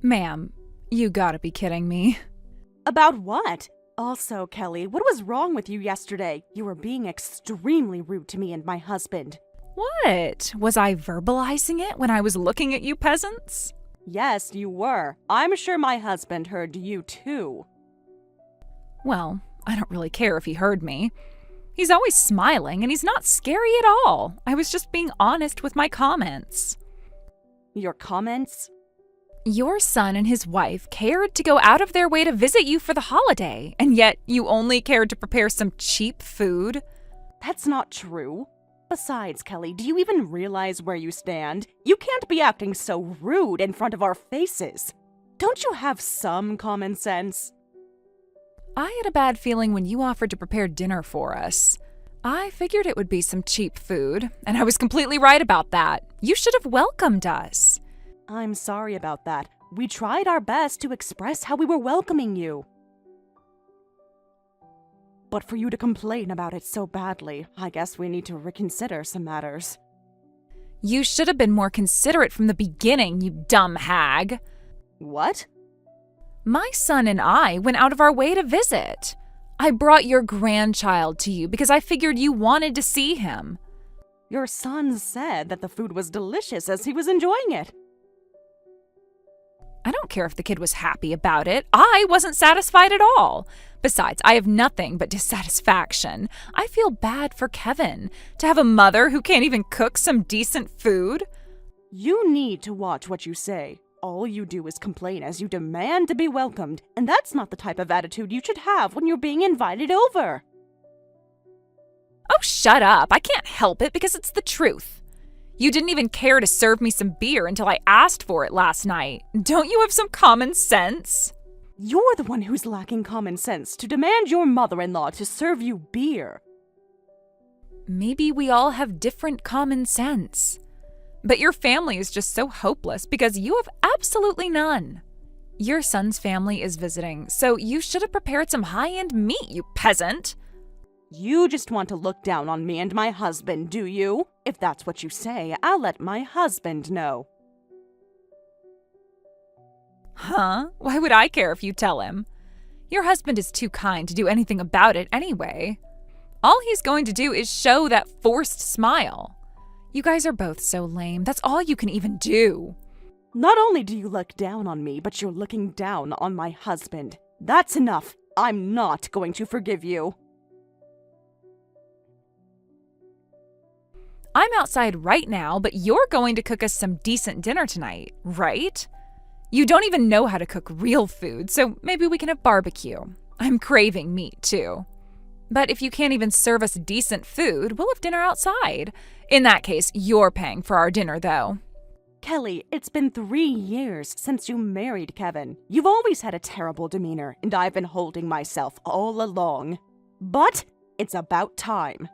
Ma'am, you gotta be kidding me. About what? Also, Kelly, what was wrong with you yesterday? You were being extremely rude to me and my husband. What? Was I verbalizing it when I was looking at you peasants? Yes, you were. I'm sure my husband heard you too. Well, I don't really care if he heard me. He's always smiling and he's not scary at all. I was just being honest with my comments. Your comments? Your son and his wife cared to go out of their way to visit you for the holiday, and yet you only cared to prepare some cheap food? That's not true. Besides, Kelly, do you even realize where you stand? You can't be acting so rude in front of our faces. Don't you have some common sense? I had a bad feeling when you offered to prepare dinner for us. I figured it would be some cheap food, and I was completely right about that. You should have welcomed us. I'm sorry about that. We tried our best to express how we were welcoming you. But for you to complain about it so badly, I guess we need to reconsider some matters. You should have been more considerate from the beginning, you dumb hag. What? My son and I went out of our way to visit. I brought your grandchild to you because I figured you wanted to see him. Your son said that the food was delicious as he was enjoying it. I don't care if the kid was happy about it. I wasn't satisfied at all. Besides, I have nothing but dissatisfaction. I feel bad for Kevin. To have a mother who can't even cook some decent food? You need to watch what you say. All you do is complain as you demand to be welcomed, and that's not the type of attitude you should have when you're being invited over. Oh, shut up. I can't help it because it's the truth. You didn't even care to serve me some beer until I asked for it last night. Don't you have some common sense? You're the one who's lacking common sense to demand your mother-in-law to serve you beer. Maybe we all have different common sense. But your family is just so hopeless because you have absolutely none. Your son's family is visiting, so you should have prepared some high-end meat, you peasant. You just want to look down on me and my husband, do you? If that's what you say, I'll let my husband know. Huh? Why would I care if you tell him? Your husband is too kind to do anything about it anyway. All he's going to do is show that forced smile. You guys are both so lame. That's all you can even do. Not only do you look down on me, but you're looking down on my husband. That's enough. I'm not going to forgive you. I'm outside right now, but you're going to cook us some decent dinner tonight, right? You don't even know how to cook real food, so maybe we can have barbecue. I'm craving meat, too. But if you can't even serve us decent food, we'll have dinner outside. In that case, you're paying for our dinner, though. Kelly, it's been 3 years since you married Kevin. You've always had a terrible demeanor, and I've been holding myself all along. But it's about time.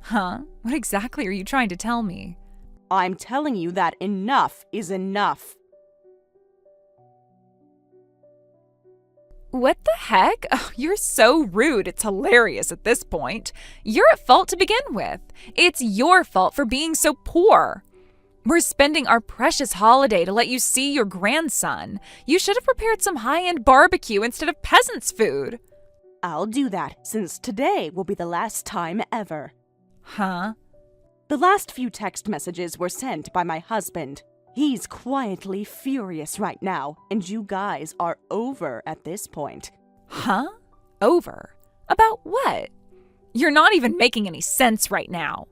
Huh? What exactly are you trying to tell me? I'm telling you that enough is enough. What the heck? Oh, you're so rude. It's hilarious at this point. You're at fault to begin with. It's your fault for being so poor. We're spending our precious holiday to let you see your grandson. You should have prepared some high-end barbecue instead of peasants' food. I'll do that, since today will be the last time ever. Huh? The last few text messages were sent by my husband. He's quietly furious right now, and you guys are over at this point. Huh? Over? About what? You're not even making any sense right now.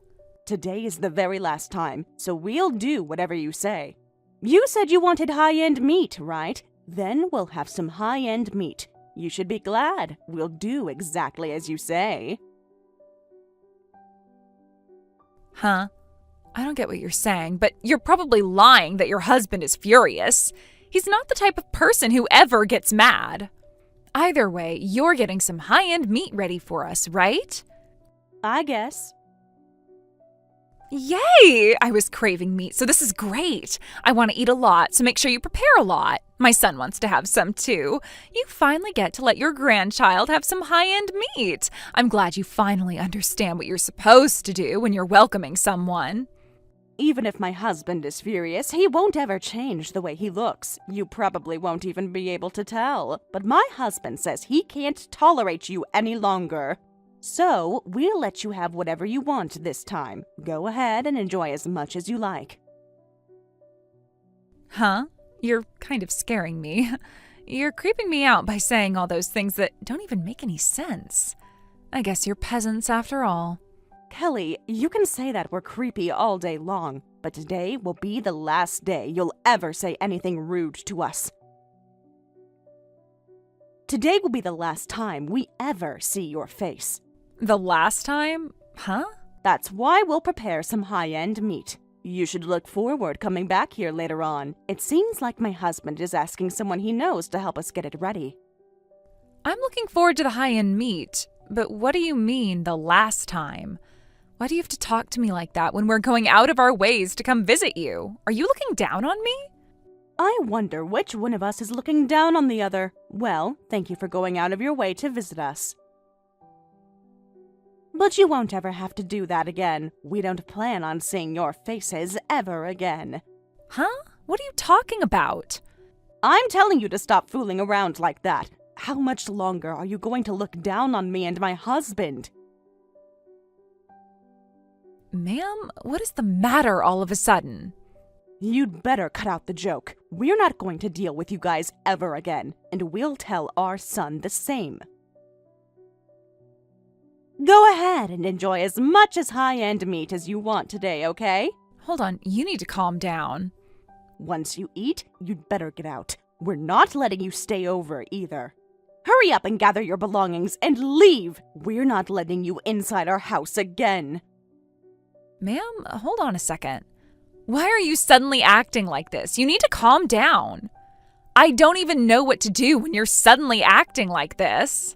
Today is the very last time, so we'll do whatever you say. You said you wanted high-end meat, right? Then we'll have some high-end meat. You should be glad. We'll do exactly as you say. Huh? I don't get what you're saying, but you're probably lying that your husband is furious. He's not the type of person who ever gets mad. Either way, you're getting some high-end meat ready for us, right? I guess. Yay! I was craving meat, so this is great. I want to eat a lot, so make sure you prepare a lot. My son wants to have some too. You finally get to let your grandchild have some high-end meat. I'm glad you finally understand what you're supposed to do when you're welcoming someone. Even if my husband is furious, he won't ever change the way he looks. You probably won't even be able to tell. But my husband says he can't tolerate you any longer. So, we'll let you have whatever you want this time. Go ahead and enjoy as much as you like. Huh? You're kind of scaring me. You're creeping me out by saying all those things that don't even make any sense. I guess you're peasants after all. Kelly, you can say that we're creepy all day long, but today will be the last day you'll ever say anything rude to us. Today will be the last time we ever see your face. The last time? Huh? That's why we'll prepare some high-end meat. You should look forward coming back here later on. It seems like my husband is asking someone he knows to help us get it ready. I'm looking forward to the high-end meat, but what do you mean, the last time? Why do you have to talk to me like that when we're going out of our ways to come visit you? Are you looking down on me? I wonder which one of us is looking down on the other. Well, thank you for going out of your way to visit us. But you won't ever have to do that again. We don't plan on seeing your faces ever again. Huh? What are you talking about? I'm telling you to stop fooling around like that. How much longer are you going to look down on me and my husband? Ma'am, what is the matter all of a sudden? You'd better cut out the joke. We're not going to deal with you guys ever again, and we'll tell our son the same. Go ahead and enjoy as much as high-end meat as you want today, okay? Hold on, you need to calm down. Once you eat, you'd better get out. We're not letting you stay over either. Hurry up and gather your belongings and leave! We're not letting you inside our house again. Ma'am, hold on a second. Why are you suddenly acting like this? You need to calm down. I don't even know what to do when you're suddenly acting like this.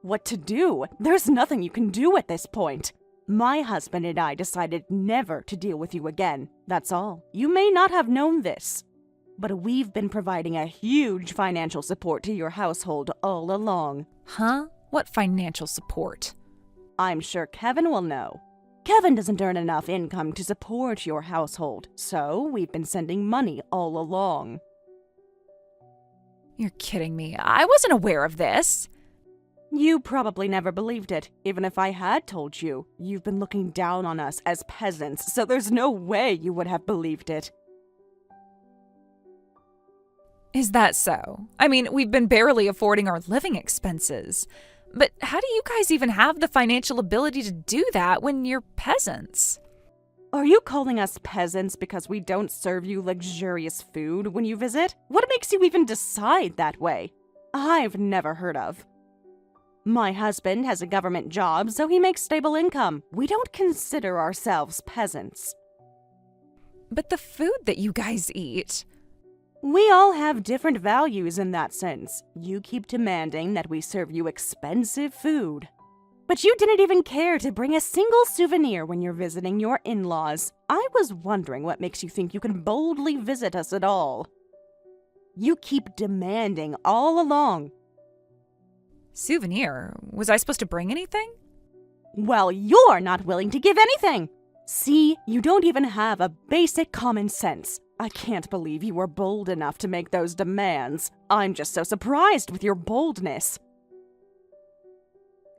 What to do? There's nothing you can do at this point. My husband and I decided never to deal with you again. That's all. You may not have known this, but we've been providing a huge financial support to your household all along. Huh? What financial support? I'm sure Kevin will know. Kevin doesn't earn enough income to support your household, so we've been sending money all along. You're kidding me. I wasn't aware of this. You probably never believed it, even if I had told you. You've been looking down on us as peasants, so there's no way you would have believed it. Is that so? I mean, we've been barely affording our living expenses. But how do you guys even have the financial ability to do that when you're peasants? Are you calling us peasants because we don't serve you luxurious food when you visit? What makes you even decide that way? I've never heard of. My husband has a government job, so he makes stable income. We don't consider ourselves peasants. But the food that you guys eat... We all have different values in that sense. You keep demanding that we serve you expensive food. But you didn't even care to bring a single souvenir when you're visiting your in-laws. I was wondering what makes you think you can boldly visit us at all. You keep demanding all along. Souvenir? Was I supposed to bring anything? Well, you're not willing to give anything. See, you don't even have a basic common sense. I can't believe you were bold enough to make those demands. I'm just so surprised with your boldness.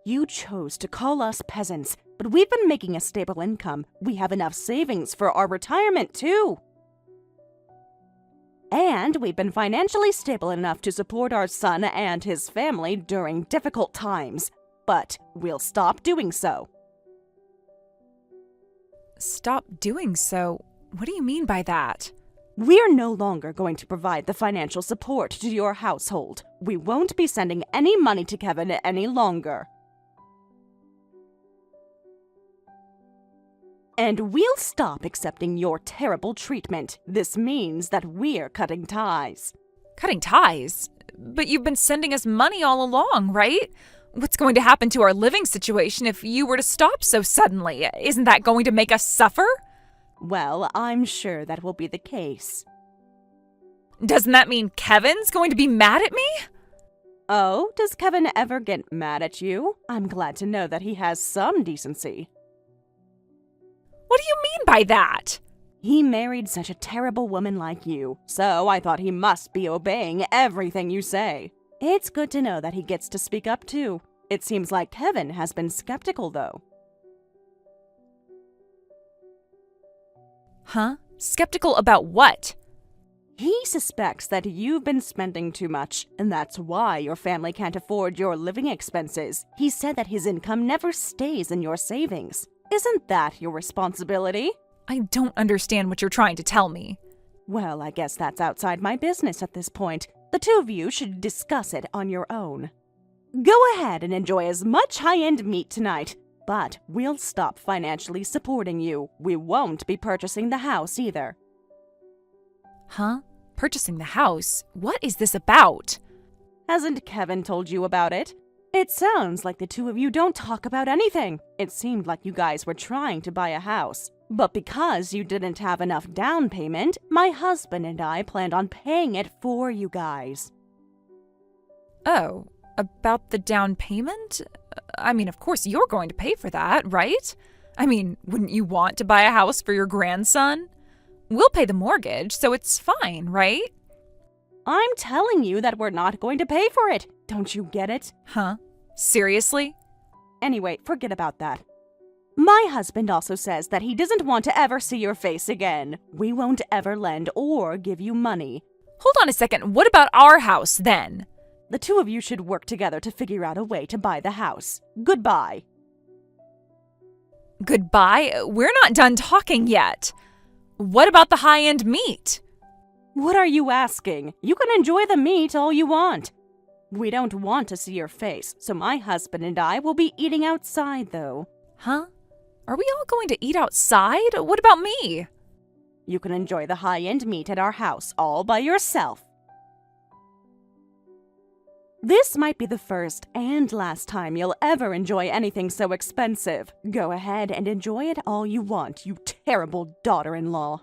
You chose to call us peasants, but we've been making a stable income. We have enough savings for our retirement, too. And we've been financially stable enough to support our son and his family during difficult times. But we'll stop doing so. Stop doing so? What do you mean by that? We're no longer going to provide the financial support to your household. We won't be sending any money to Kevin any longer. And we'll stop accepting your terrible treatment. This means that we're cutting ties. Cutting ties? But you've been sending us money all along, right? What's going to happen to our living situation if you were to stop so suddenly? Isn't that going to make us suffer? Well, I'm sure that will be the case. Doesn't that mean Kevin's going to be mad at me? Oh, does Kevin ever get mad at you? I'm glad to know that he has some decency. What do you mean by that? He married such a terrible woman like you, so I thought he must be obeying everything you say. It's good to know that he gets to speak up too. It seems like Kevin has been skeptical though. Huh? Skeptical about what? He suspects that you've been spending too much, and that's why your family can't afford your living expenses. He said that his income never stays in your savings. Isn't that your responsibility? I don't understand what you're trying to tell me. Well, I guess that's outside my business at this point. The two of you should discuss it on your own. Go ahead and enjoy as much high-end meat tonight, but we'll stop financially supporting you. We won't be purchasing the house either. Huh? Purchasing the house? What is this about? Hasn't Kevin told you about it? It sounds like the two of you don't talk about anything. It seemed like you guys were trying to buy a house. But because you didn't have enough down payment, my husband and I planned on paying it for you guys. Oh, about the down payment? I mean, of course you're going to pay for that, right? I mean, wouldn't you want to buy a house for your grandson? We'll pay the mortgage, so it's fine, right? I'm telling you that we're not going to pay for it. Don't you get it? Huh? Seriously? Anyway, forget about that. My husband also says that he doesn't want to ever see your face again. We won't ever lend or give you money. Hold on a second. What about our house then? The two of you should work together to figure out a way to buy the house. Goodbye. Goodbye? We're not done talking yet. What about the high-end meat? What are you asking? You can enjoy the meat all you want. We don't want to see your face, so my husband and I will be eating outside, though. Huh? Are we all going to eat outside? What about me? You can enjoy the high-end meat at our house all by yourself. This might be the first and last time you'll ever enjoy anything so expensive. Go ahead and enjoy it all you want, you terrible daughter-in-law.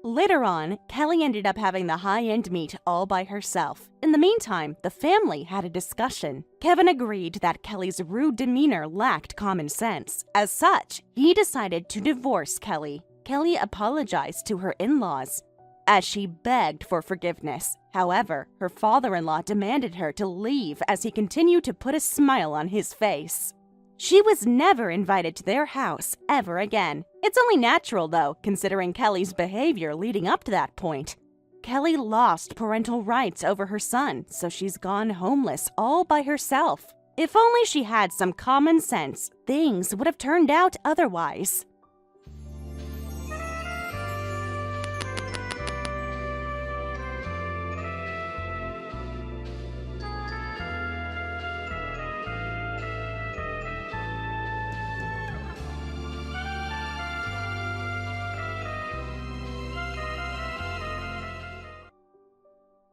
Later on, Kelly ended up having the high-end meat all by herself. In the meantime, the family had a discussion. Kevin agreed that Kelly's rude demeanor lacked common sense. As such, he decided to divorce Kelly. Kelly apologized to her in-laws as she begged for forgiveness. However, her father-in-law demanded her to leave as he continued to put a smile on his face. She was never invited to their house ever again. It's only natural, though, considering Kelly's behavior leading up to that point. Kelly lost parental rights over her son, so she's gone homeless all by herself. If only she had some common sense, things would have turned out otherwise.